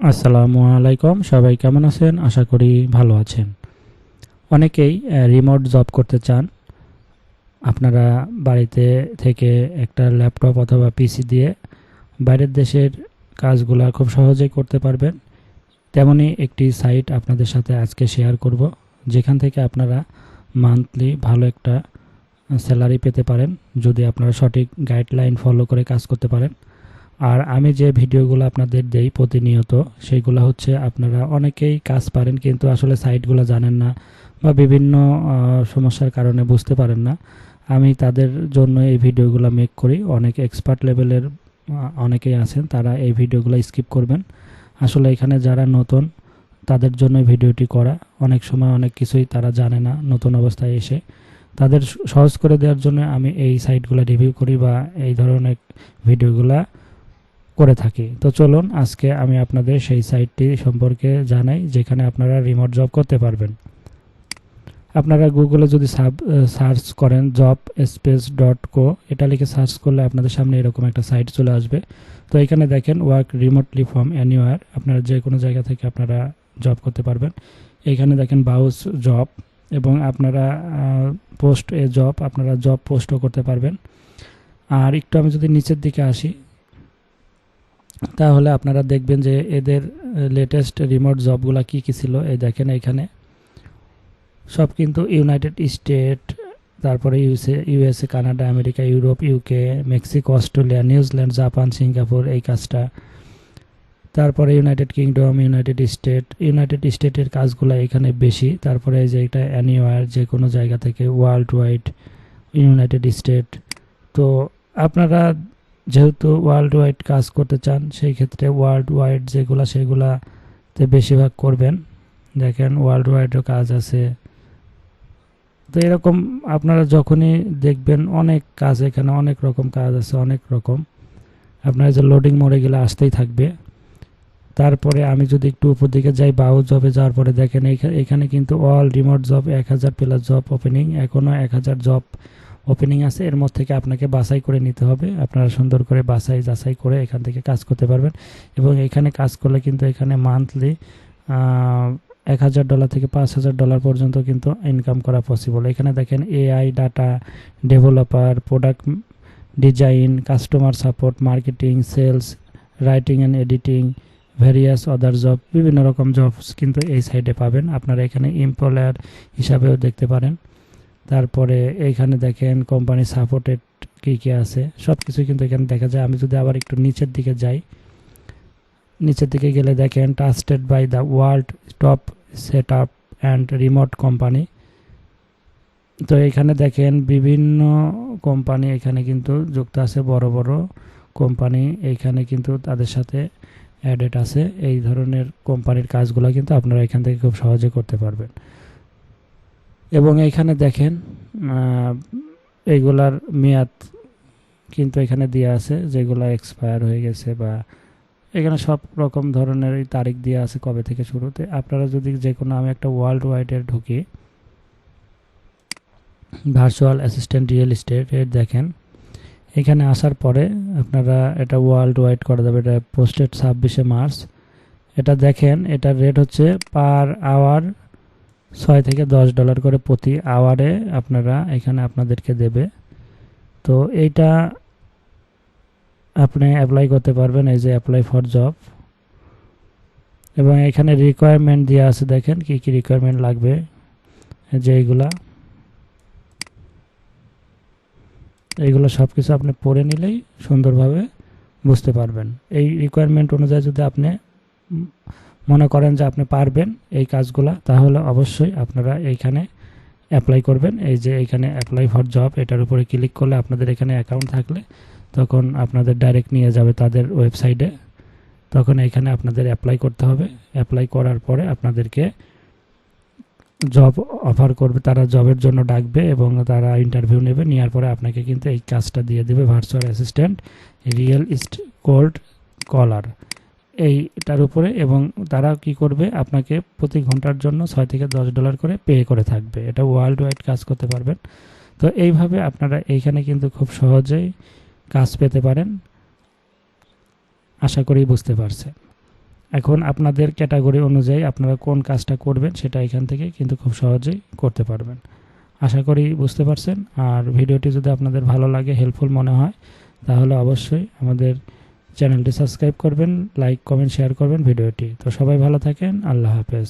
আসসালামু আলাইকুম, সবাই কেমন আছেন? আশা করি ভালো আছেন। অনেকেই রিমোট জব করতে চান। আপনারা বাড়িতে থেকে একটা ল্যাপটপ অথবা পিসি দিয়ে বাইরের দেশের কাজগুলো খুব সহজেই করতে পারবেন। তেমনই একটি সাইট আপনাদের সাথে আজকে শেয়ার করব, যেখান থেকে আপনারা মান্থলি ভালো একটা স্যালারি পেতে পারেন যদি আপনারা সঠিক গাইডলাইন ফলো করে কাজ করতে পারেন। আর আমি যে ভিডিওগুলো আপনাদের দেই প্রতিনিয়ত, সেইগুলো হচ্ছে আপনারা অনেকেই কাজ পারেন কিন্তু আসলে সাইটগুলো জানেন না বা বিভিন্ন সমস্যার কারণে বুঝতে পারেন না। আমি তাদের জন্য এই ভিডিওগুলো মেক করি। অনেক এক্সপার্ট লেভেলের অনেকেই আছেন, তারা এই ভিডিওগুলো স্কিপ করবেন। আসলে এখানে যারা নতুন তাদের জন্য ভিডিওটি করা। অনেক সময় অনেক কিছুই তারা জানে না নতুন অবস্থায় এসে, তাদের সহজ করে দেওয়ার জন্য আমি এই সাইটগুলো রিভিউ করি বা এই ধরনের ভিডিওগুলা করে থাকি। তো চলুন আজকে আমি আপনাদের সেই সাইটটি সম্পর্কে জানাই যেখানে আপনারা রিমোট জব করতে পারবেন। আপনারা গুগলে যদি সার্চ করেন jobspace.co, এটা লিখে সার্চ করলে আপনাদের সামনে এরকম একটা সাইট চলে আসবে। তো এখানে দেখেন ওয়ার্ক রিমোটলি ফ্রম এনিওয়ার, আপনারা যে কোনো জায়গা থেকে আপনারা জব করতে পারবেন। এখানে দেখেন বাউস জব, এবং আপনারা পোস্ট এ জব, আপনারা জব পোস্টও করতে পারবেন। আর একটু আমি যদি নিচের দিকে আসি, তাহলে আপনারা দেখবেন যে এদের লেটেস্ট রিমোট জবগুলো কি কি ছিল। এই দেখেন এখানে সব কিন্তু ইউনাইটেড স্টেট, তারপরে USA, Canada, America, Europe, UK, Mexico, Australia, New Zealand, Japan, Singapore, এই কাজটা। তারপরে ইউনাইটেড কিংডম, ইউনাইটেড স্টেটের কাজগুলো এখানে বেশি। তারপরে এই যে এটা অ্যানিওয়ার, যে কোনো জায়গা থেকে, ওয়ার্ল্ড ওয়াইড, ইউনাইটেড স্টেট। তো আপনারা যেহেতু ওয়ার্ল্ড ওয়াইড কাজ করতে চান, সেই ক্ষেত্রে ওয়ার্ল্ড ওয়াইড যেগুলো সেগুলাতে বেশিরভাগ করবেন। দেখেন ওয়ার্ল্ড ওয়াইডও কাজ আছে। তো এরকম আপনারা যখনই দেখবেন অনেক কাজ, এখানে অনেক রকম কাজ আছে, অনেক রকম। আপনারা যে লোডিং মোড়ে গেলে আসতেই থাকবে। তারপরে আমি যদি একটু উপর দিকে যাই, বাউ জবে যাওয়ার পরে দেখেন এখানে কিন্তু all remote job 1000 plus job opening, এখনও 1000 জব ওপেনিং আছে। এর মধ্যে থেকে আপনাকে বাছাই করে নিতে হবে। আপনারা সুন্দর করে বাছাই যাচাই করে এখান থেকে কাজ করতে পারবেন। এবং এখানে কাজ করলে কিন্তু এখানে মান্থলি $1000 থেকে $5000 পর্যন্ত কিন্তু ইনকাম করা পসিবল। এখানে দেখেন AI, data developer, product design, customer support, marketing, sales, writing and editing, various other job, বিভিন্ন রকম জবস কিন্তু এই সাইডে পাবেন। আপনারা এখানে এমপ্লয়ার হিসাবেও দেখতে পারেন। তারপরে এইখানে দেখেন কোম্পানি সাপোর্টেড কী কী আছে, সব কিছু কিন্তু এখানে দেখা যায়। আমি যদি আবার একটু নিচের দিকে যাই, নিচের দিকে গেলে দেখেন trusted by the world top set up and remote company. তো এখানে দেখেন বিভিন্ন কোম্পানি এখানে কিন্তু যুক্ত আছে, বড় বড় কোম্পানি এইখানে কিন্তু তাদের সাথে অ্যাডেড আছে। এই ধরনের কোম্পানির কাজগুলো কিন্তু আপনারা এখান থেকে খুব সহজে করতে পারবেন। এবং এইখানে দেখেন এইগুলার মেয়াদ কিন্তু এখানে দেওয়া আছে, যেগুলো এক্সপায়ার হয়ে গেছে, বা এখানে সব রকম ধরনের তারিখ দেওয়া আছে কবে থেকে শুরুতে। আপনারা যদি যে কোনো, আমি একটা ওয়ার্ল্ড ওয়াইডের ঢুকি, ভার্চুয়াল অ্যাসিস্ট্যান্ট রিয়েল এস্টেট এর দেখেন এখানে আসার পরে আপনারা এটা ওয়ার্ল্ড ওয়াইড করা যাবে। এটা পোস্টেড 26শে মার্চ। এটা দেখেন এটার রেট হচ্ছে পার আওয়ার $6 থেকে $10 করে প্রতি আওয়ারে আপনারা এখানে আপনাদেরকে দেবে। তো এইটা আপনি অ্যাপ্লাই করতে পারবেন, এই যে অ্যাপ্লাই ফর জব। এবং এখানে রিকোয়ারমেন্ট দেওয়া আছে, দেখেন কি কি রিকোয়ারমেন্ট লাগবে, যে এইগুলো সব কিছু আপনি পড়ে নিলেই সুন্দরভাবে বুঝতে পারবেন। এই রিকোয়ারমেন্ট অনুযায়ী যদি আপনি মনে করেন যে আপনি পারবেন এই কাজগুলা, তাহলে অবশ্যই আপনারা এইখানে অ্যাপ্লাই করবেন। এই যে এইখানে অ্যাপ্লাই ফর জব, এটার উপরে ক্লিক করলে আপনাদের এখানে অ্যাকাউন্ট থাকলে তখন আপনাদের ডাইরেক্ট নিয়ে যাবে তাদের ওয়েবসাইটে। তখন এখানে আপনাদের অ্যাপ্লাই করতে হবে। অ্যাপ্লাই করার পরে আপনাদেরকে জব অফার করবে, তারা জবের জন্য ডাকবে এবং তারা ইন্টারভিউ নেবে। নেওয়ার পরে আপনাকে কিন্তু এই কাজটা দিয়ে দেবে, ভার্চুয়াল অ্যাসিস্ট্যান্ট রিয়েল কোল্ড কলার এইটার উপরে। এবং তারা কি করবে, আপনাকে প্রতি ঘন্টার জন্য $6 থেকে $10 করে পে করে থাকবে। এটা ওয়ার্ল্ড ওয়াইড কাজ করতে পারবেন। তো এইভাবে আপনারা এইখানে কিন্তু খুব সহজেই কাজ পেতে পারেন। আশা করি বুঝতে পারছেন। এখন আপনাদের ক্যাটাগরি অনুযায়ী আপনারা কোন কাজটা করবেন সেটা এখান থেকে কিন্তু খুব সহজেই করতে পারবেন। আশা করি বুঝতে পারছেন। আর ভিডিওটি যদি আপনাদের ভালো লাগে, হেল্পফুল মনে হয়, তাহলে অবশ্যই আমাদের চ্যানেলটি সাবস্ক্রাইব করবেন, লাইক কমেন্ট শেয়ার করবেন ভিডিওটি। তো সবাই ভালো থাকেন, আল্লাহ হাফেজ।